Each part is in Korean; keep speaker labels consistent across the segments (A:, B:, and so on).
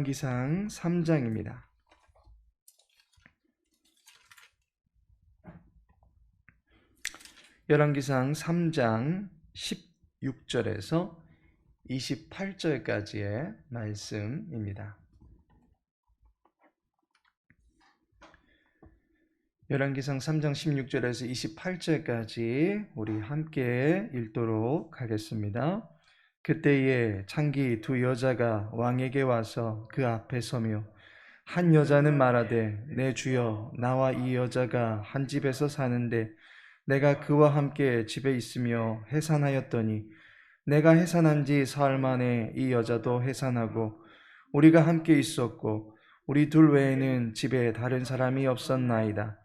A: 열왕기상 3장입니다. 열왕기상 3장 16절에서 28절까지의 말씀입니다. 열왕기상 3장 16절에서 28절까지 우리 함께 읽도록 하겠습니다. 그때에 창기 두 여자가 왕에게 와서 그 앞에 서며 한 여자는 말하되 내 주여 나와 이 여자가 한 집에서 사는데 내가 그와 함께 집에 있으며 해산하였더니 내가 해산한 지 사흘 만에 이 여자도 해산하고 우리가 함께 있었고 우리 둘 외에는 집에 다른 사람이 없었나이다.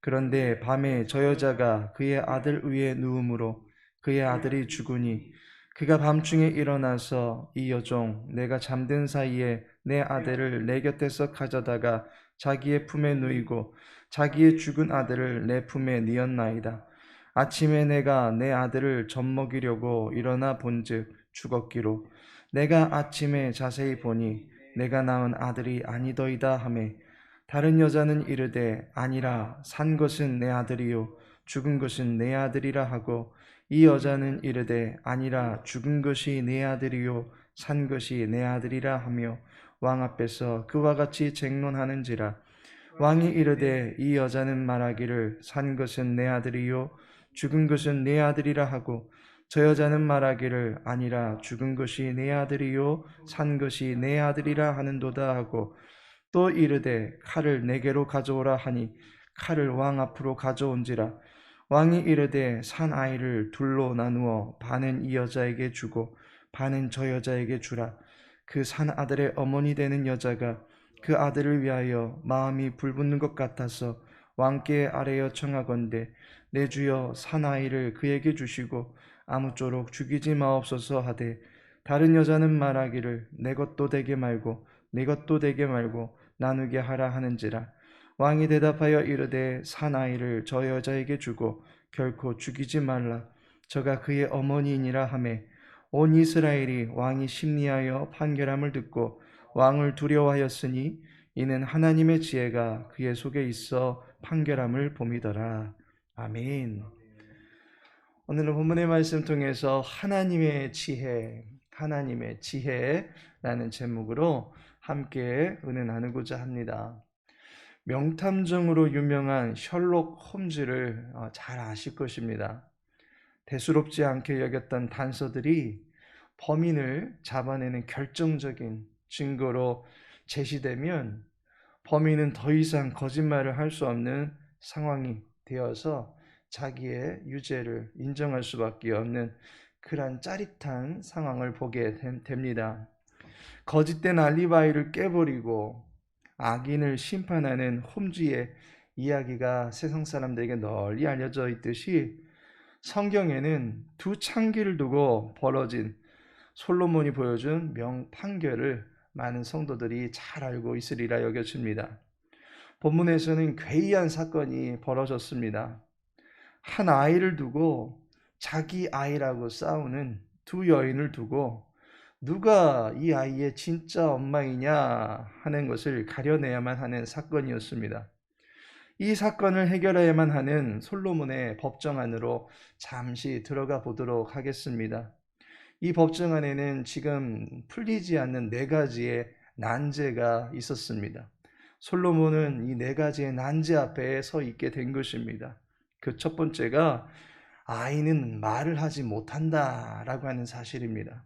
A: 그런데 밤에 저 여자가 그의 아들 위에 누움으로 그의 아들이 죽으니 그가 밤중에 일어나서 이 여종 내가 잠든 사이에 내 아들을 내 곁에서 가져다가 자기의 품에 누이고 자기의 죽은 아들을 내 품에 뉘었나이다. 아침에 내가 내 아들을 젖먹이려고 일어나 본즉 죽었기로 내가 아침에 자세히 보니 내가 낳은 아들이 아니더이다 하매 다른 여자는 이르되 아니라 산 것은 내 아들이요 죽은 것은 내 아들이라 하고 이 여자는 이르되 아니라 죽은 것이 내 아들이요 산 것이 내 아들이라 하며 왕 앞에서 그와 같이 쟁론하는지라. 왕이 이르되 이 여자는 말하기를 산 것은 내 아들이요 죽은 것은 내 아들이라 하고 저 여자는 말하기를 아니라 죽은 것이 내 아들이요 산 것이 내 아들이라 하는도다 하고 또 이르되 칼을 내게로 가져오라 하니 칼을 왕 앞으로 가져온지라. 왕이 이르되 산 아이를 둘로 나누어 반은 이 여자에게 주고 반은 저 여자에게 주라. 그 산 아들의 어머니 되는 여자가 그 아들을 위하여 마음이 불붙는 것 같아서 왕께 아뢰어 청하건대 내 주여 산 아이를 그에게 주시고 아무쪼록 죽이지 마옵소서 하되 다른 여자는 말하기를 내 것도 되게 말고 네 것도 되게 말고 나누게 하라 하는지라. 왕이 대답하여 이르되 산 아이를 저 여자에게 주고 결코 죽이지 말라. 저가 그의 어머니이니라 하매 온 이스라엘이 왕이 심리하여 판결함을 듣고 왕을 두려워하였으니 이는 하나님의 지혜가 그의 속에 있어 판결함을 봄이더라. 아멘. 오늘은 본문의 말씀 통해서 하나님의 지혜라는 제목으로 함께 은혜 나누고자 합니다. 명탐정으로 유명한 셜록 홈즈를 잘 아실 것입니다. 대수롭지 않게 여겼던 단서들이 범인을 잡아내는 결정적인 증거로 제시되면 범인은 더 이상 거짓말을 할 수 없는 상황이 되어서 자기의 유죄를 인정할 수밖에 없는 그런 짜릿한 상황을 보게 됩니다. 거짓된 알리바이를 깨버리고 악인을 심판하는 홈즈의 이야기가 세상 사람들에게 널리 알려져 있듯이 성경에는 두 창기를 두고 벌어진 솔로몬이 보여준 명판결을 많은 성도들이 잘 알고 있으리라 여겨집니다. 본문에서는 괴이한 사건이 벌어졌습니다. 한 아이를 두고 자기 아이라고 싸우는 두 여인을 두고 누가 이 아이의 진짜 엄마이냐 하는 것을 가려내야만 하는 사건이었습니다. 이 사건을 해결해야만 하는 솔로몬의 법정 안으로 잠시 들어가 보도록 하겠습니다. 이 법정 안에는 지금 풀리지 않는 4가지의 난제가 있었습니다. 솔로몬은 이 4가지의 난제 앞에 서 있게 된 것입니다. 그 첫 번째가 아이는 말을 하지 못한다라고 하는 사실입니다.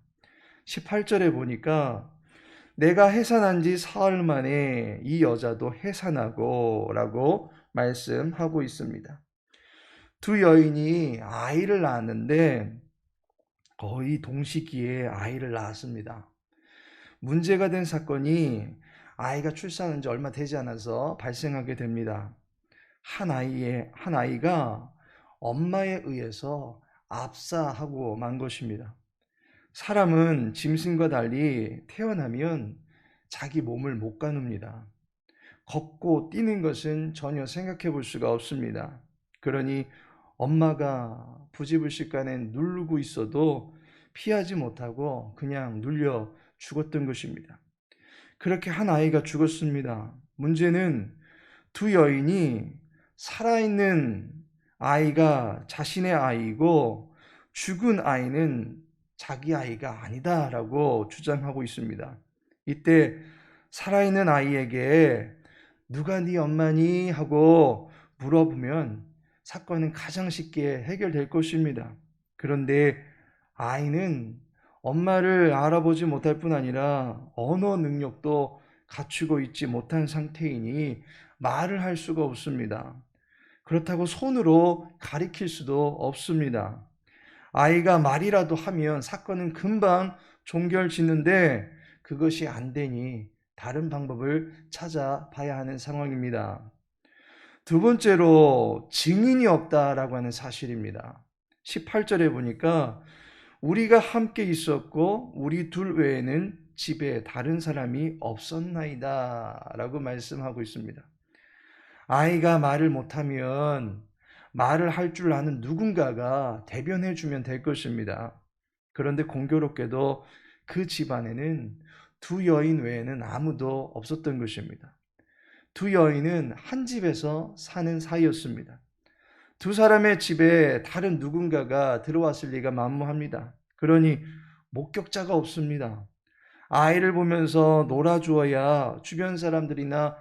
A: 18절에 보니까 내가 해산한 지 사흘 만에 이 여자도 해산하고 라고 말씀하고 있습니다. 두 여인이 아이를 낳았는데 거의 동시기에 아이를 낳았습니다. 문제가 된 사건이 아이가 출산한 지 얼마 되지 않아서 발생하게 됩니다. 한 아이가 엄마에 의해서 압사하고 만 것입니다. 사람은 짐승과 달리 태어나면 자기 몸을 못 가눕니다. 걷고 뛰는 것은 전혀 생각해 볼 수가 없습니다. 그러니 엄마가 부지불식간에 누르고 있어도 피하지 못하고 그냥 눌려 죽었던 것입니다. 그렇게 한 아이가 죽었습니다. 문제는 두 여인이 살아있는 아이가 자신의 아이고 죽은 아이는 자기 아이가 아니다라고 주장하고 있습니다. 이때 살아있는 아이에게 누가 네 엄마니? 하고 물어보면 사건은 가장 쉽게 해결될 것입니다. 그런데 아이는 엄마를 알아보지 못할 뿐 아니라 언어 능력도 갖추고 있지 못한 상태이니 말을 할 수가 없습니다. 그렇다고 손으로 가리킬 수도 없습니다. 아이가 말이라도 하면 사건은 금방 종결짓는데 그것이 안 되니 다른 방법을 찾아봐야 하는 상황입니다. 두 번째로 증인이 없다라고 하는 사실입니다. 18절에 보니까 우리가 함께 있었고 우리 둘 외에는 집에 다른 사람이 없었나이다 라고 말씀하고 있습니다. 아이가 말을 못하면 말을 할 줄 아는 누군가가 대변해 주면 될 것입니다. 그런데 공교롭게도 그 집안에는 두 여인 외에는 아무도 없었던 것입니다. 두 여인은 한 집에서 사는 사이였습니다. 두 사람의 집에 다른 누군가가 들어왔을 리가 만무합니다. 그러니 목격자가 없습니다. 아이를 보면서 놀아주어야 주변 사람들이나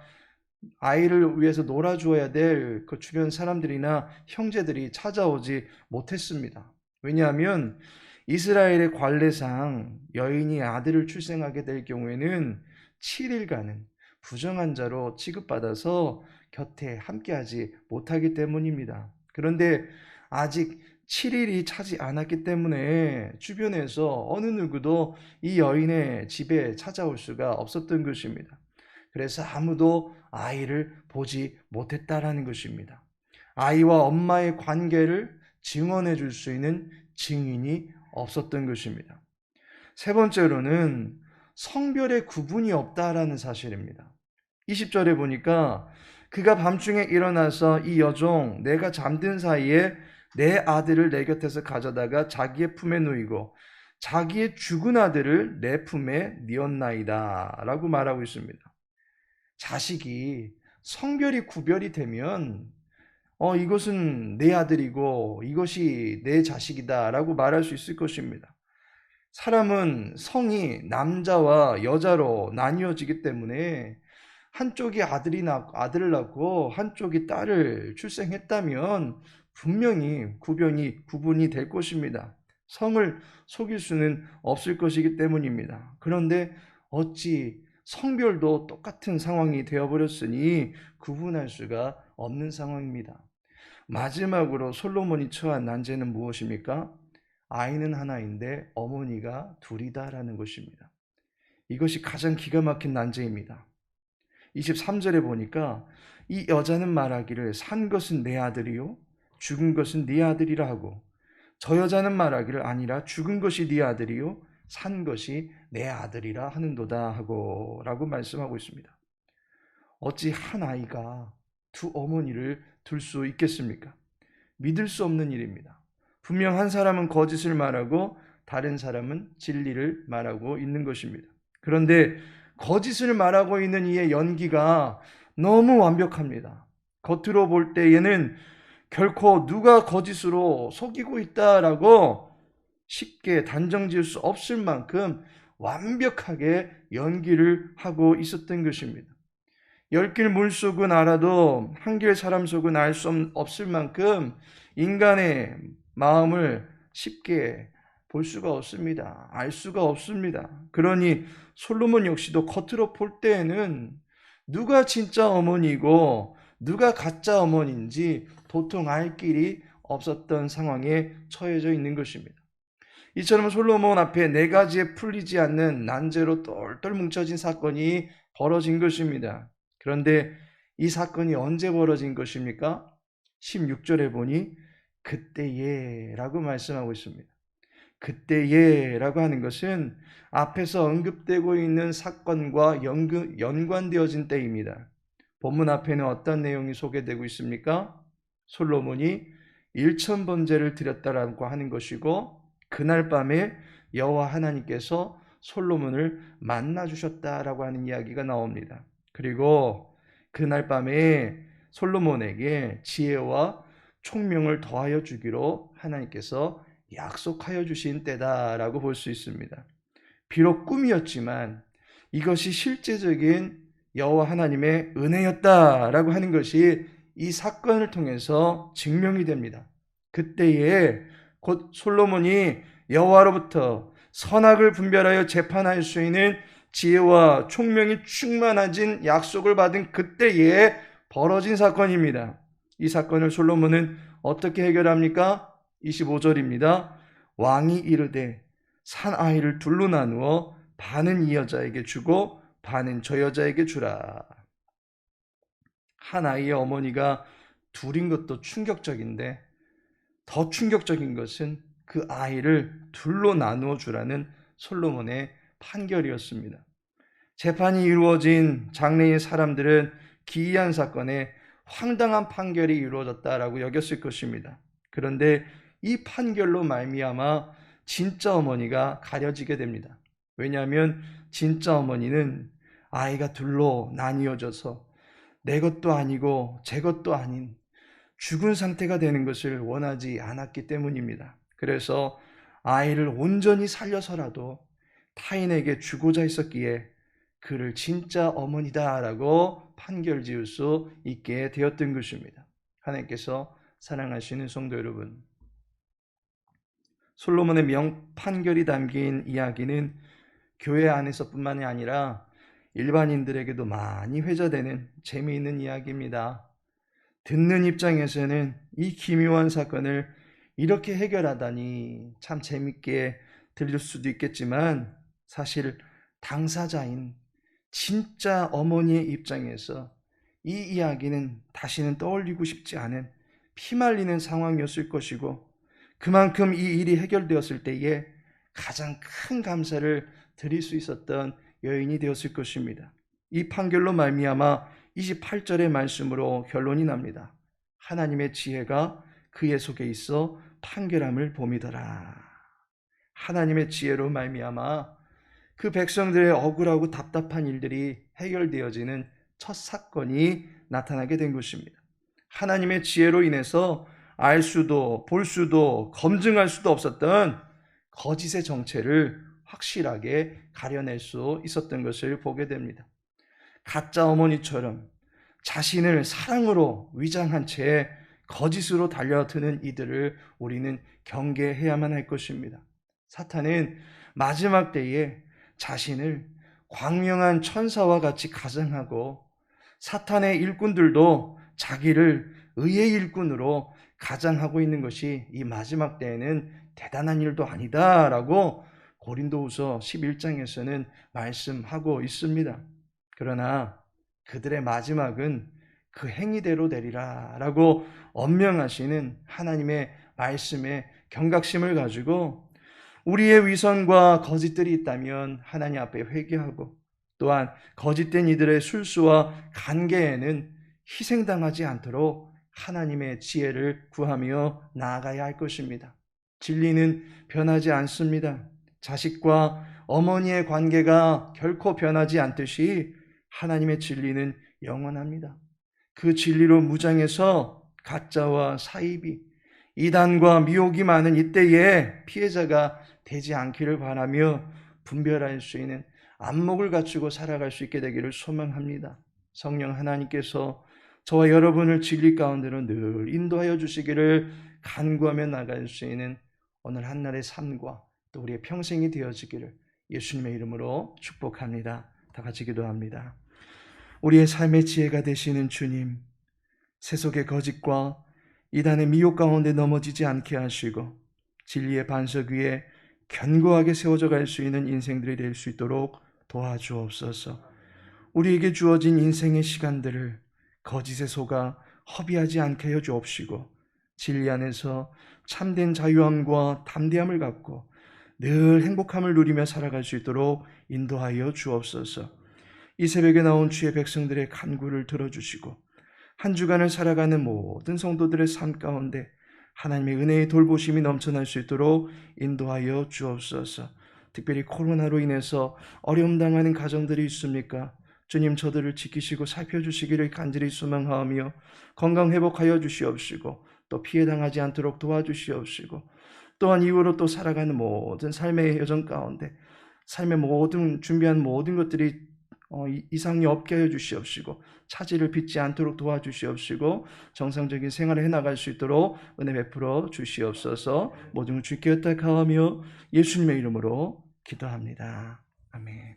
A: 아이를 위해서 놀아주어야 될 그 주변 사람들이나 형제들이 찾아오지 못했습니다. 왜냐하면 이스라엘의 관례상 여인이 아들을 출생하게 될 경우에는 7일간은 부정한 자로 취급받아서 곁에 함께하지 못하기 때문입니다. 그런데 아직 7일이 차지 않았기 때문에 주변에서 어느 누구도 이 여인의 집에 찾아올 수가 없었던 것입니다. 그래서 아무도 아이를 보지 못했다라는 것입니다. 아이와 엄마의 관계를 증언해 줄 수 있는 증인이 없었던 것입니다. 세 번째로는 성별의 구분이 없다라는 사실입니다. 20절에 보니까 그가 밤중에 일어나서 이 여종 내가 잠든 사이에 내 아들을 내 곁에서 가져다가 자기의 품에 누이고 자기의 죽은 아들을 내 품에 뉘었나이다 라고 말하고 있습니다. 자식이 성별이 구별이 되면 이것은 내 아들이고 이것이 내 자식이다 라고 말할 수 있을 것입니다. 사람은 성이 남자와 여자로 나뉘어지기 때문에 한쪽이 아들을 낳고 한쪽이 딸을 출생했다면 분명히 구분이 될 것입니다. 성을 속일 수는 없을 것이기 때문입니다. 그런데 어찌 성별도 똑같은 상황이 되어버렸으니 구분할 수가 없는 상황입니다. 마지막으로 솔로몬이 처한 난제는 무엇입니까? 아이는 하나인데 어머니가 둘이다라는 것입니다. 이것이 가장 기가 막힌 난제입니다. 23절에 보니까 이 여자는 말하기를 산 것은 내 아들이요 죽은 것은 네 아들이라 하고 저 여자는 말하기를 아니라 죽은 것이 네 아들이요 산 것이 내 아들이라 하는도다 하고 라고 말씀하고 있습니다. 어찌 한 아이가 두 어머니를 둘 수 있겠습니까? 믿을 수 없는 일입니다. 분명 한 사람은 거짓을 말하고 다른 사람은 진리를 말하고 있는 것입니다. 그런데 거짓을 말하고 있는 이의 연기가 너무 완벽합니다. 겉으로 볼 때에는 결코 누가 거짓으로 속이고 있다라고 쉽게 단정 지을 수 없을 만큼 완벽하게 연기를 하고 있었던 것입니다. 10길 물속은 알아도 한길 사람 속은 알 수 없을 만큼 인간의 마음을 쉽게 볼 수가 없습니다. 알 수가 없습니다. 그러니 솔로몬 역시도 겉으로 볼 때에는 누가 진짜 어머니고 누가 가짜 어머니인지 도통 알 길이 없었던 상황에 처해져 있는 것입니다. 이처럼 솔로몬 앞에 네 가지에 풀리지 않는 난제로 똘똘 뭉쳐진 사건이 벌어진 것입니다. 그런데 이 사건이 언제 벌어진 것입니까? 16절에 보니 그때에 라고 말씀하고 있습니다. 그때에 라고 하는 것은 앞에서 언급되고 있는 사건과 연관되어진 때입니다. 본문 앞에는 어떤 내용이 소개되고 있습니까? 솔로몬이 1000번제를 드렸다라고 하는 것이고 그날 밤에 여호와 하나님께서 솔로몬을 만나 주셨다라고 하는 이야기가 나옵니다. 그리고 그날 밤에 솔로몬에게 지혜와 총명을 더하여 주기로 하나님께서 약속하여 주신 때다라고 볼 수 있습니다. 비록 꿈이었지만 이것이 실제적인 여호와 하나님의 은혜였다라고 하는 것이 이 사건을 통해서 증명이 됩니다. 그때에 곧 솔로몬이 여호와로부터 선악을 분별하여 재판할 수 있는 지혜와 총명이 충만해진 약속을 받은 그때에 벌어진 사건입니다. 이 사건을 솔로몬은 어떻게 해결합니까? 25절입니다. 왕이 이르되 산 아이를 둘로 나누어 반은 이 여자에게 주고 반은 저 여자에게 주라. 한 아이의 어머니가 둘인 것도 충격적인데 더 충격적인 것은 그 아이를 둘로 나누어 주라는 솔로몬의 판결이었습니다. 재판이 이루어진 장래의 사람들은 기이한 사건에 황당한 판결이 이루어졌다라고 여겼을 것입니다. 그런데 이 판결로 말미암아 진짜 어머니가 가려지게 됩니다. 왜냐하면 진짜 어머니는 아이가 둘로 나뉘어져서 내 것도 아니고 제 것도 아닌 죽은 상태가 되는 것을 원하지 않았기 때문입니다. 그래서 아이를 온전히 살려서라도 타인에게 주고자 했었기에 그를 진짜 어머니다라고 판결 지을 수 있게 되었던 것입니다. 하나님께서 사랑하시는 성도 여러분, 솔로몬의 명판결이 담긴 이야기는 교회 안에서뿐만이 아니라 일반인들에게도 많이 회자되는 재미있는 이야기입니다. 듣는 입장에서는 이 기묘한 사건을 이렇게 해결하다니 참 재밌게 들릴 수도 있겠지만 사실 당사자인 진짜 어머니의 입장에서 이 이야기는 다시는 떠올리고 싶지 않은 피말리는 상황이었을 것이고 그만큼 이 일이 해결되었을 때에 가장 큰 감사를 드릴 수 있었던 여인이 되었을 것입니다. 이 판결로 말미암아 28절의 말씀으로 결론이 납니다. 하나님의 지혜가 그의 속에 있어 판결함을 봄이더라. 하나님의 지혜로 말미암아 그 백성들의 억울하고 답답한 일들이 해결되어지는 첫 사건이 나타나게 된 것입니다. 하나님의 지혜로 인해서 알 수도 볼 수도 검증할 수도 없었던 거짓의 정체를 확실하게 가려낼 수 있었던 것을 보게 됩니다. 가짜 어머니처럼 자신을 사랑으로 위장한 채 거짓으로 달려드는 이들을 우리는 경계해야만 할 것입니다. 사탄은 마지막 때에 자신을 광명한 천사와 같이 가장하고 사탄의 일꾼들도 자기를 의의 일꾼으로 가장하고 있는 것이 이 마지막 때에는 대단한 일도 아니다라고 고린도후서 11장에서는 말씀하고 있습니다. 그러나 그들의 마지막은 그 행위대로 되리라 라고 엄명하시는 하나님의 말씀에 경각심을 가지고 우리의 위선과 거짓들이 있다면 하나님 앞에 회개하고 또한 거짓된 이들의 술수와 관계에는 희생당하지 않도록 하나님의 지혜를 구하며 나아가야 할 것입니다. 진리는 변하지 않습니다. 자식과 어머니의 관계가 결코 변하지 않듯이 하나님의 진리는 영원합니다. 그 진리로 무장해서 가짜와 사이비, 이단과 미혹이 많은 이때에 피해자가 되지 않기를 바라며 분별할 수 있는 안목을 갖추고 살아갈 수 있게 되기를 소망합니다. 성령 하나님께서 저와 여러분을 진리 가운데로 늘 인도하여 주시기를 간구하며 나갈 수 있는 오늘 한날의 삶과 또 우리의 평생이 되어지기를 예수님의 이름으로 축복합니다. 다 같이 기도합니다. 우리의 삶의 지혜가 되시는 주님, 세속의 거짓과 이단의 미혹 가운데 넘어지지 않게 하시고 진리의 반석 위에 견고하게 세워져 갈 수 있는 인생들이 될 수 있도록 도와주옵소서. 우리에게 주어진 인생의 시간들을 거짓에 속아 허비하지 않게 해 주옵시고 진리 안에서 참된 자유함과 담대함을 갖고 늘 행복함을 누리며 살아갈 수 있도록 인도하여 주옵소서. 이 새벽에 나온 주의 백성들의 간구를 들어주시고 한 주간을 살아가는 모든 성도들의 삶 가운데 하나님의 은혜의 돌보심이 넘쳐날 수 있도록 인도하여 주옵소서. 특별히 코로나로 인해서 어려움 당하는 가정들이 있습니까? 주님, 저들을 지키시고 살펴주시기를 간절히 소망하며 건강 회복하여 주시옵시고 또 피해 당하지 않도록 도와주시옵시고 또한 이후로 또 살아가는 모든 삶의 여정 가운데 삶의 모든 준비한 모든 것들이 이상이 없게 하여 주시옵시고 차질을 빚지 않도록 도와주시옵시고 정상적인 생활을 해나갈 수 있도록 은혜 베풀어 주시옵소서. 모든 걸 주께 의탁하며 예수님의 이름으로 기도합니다. 아멘.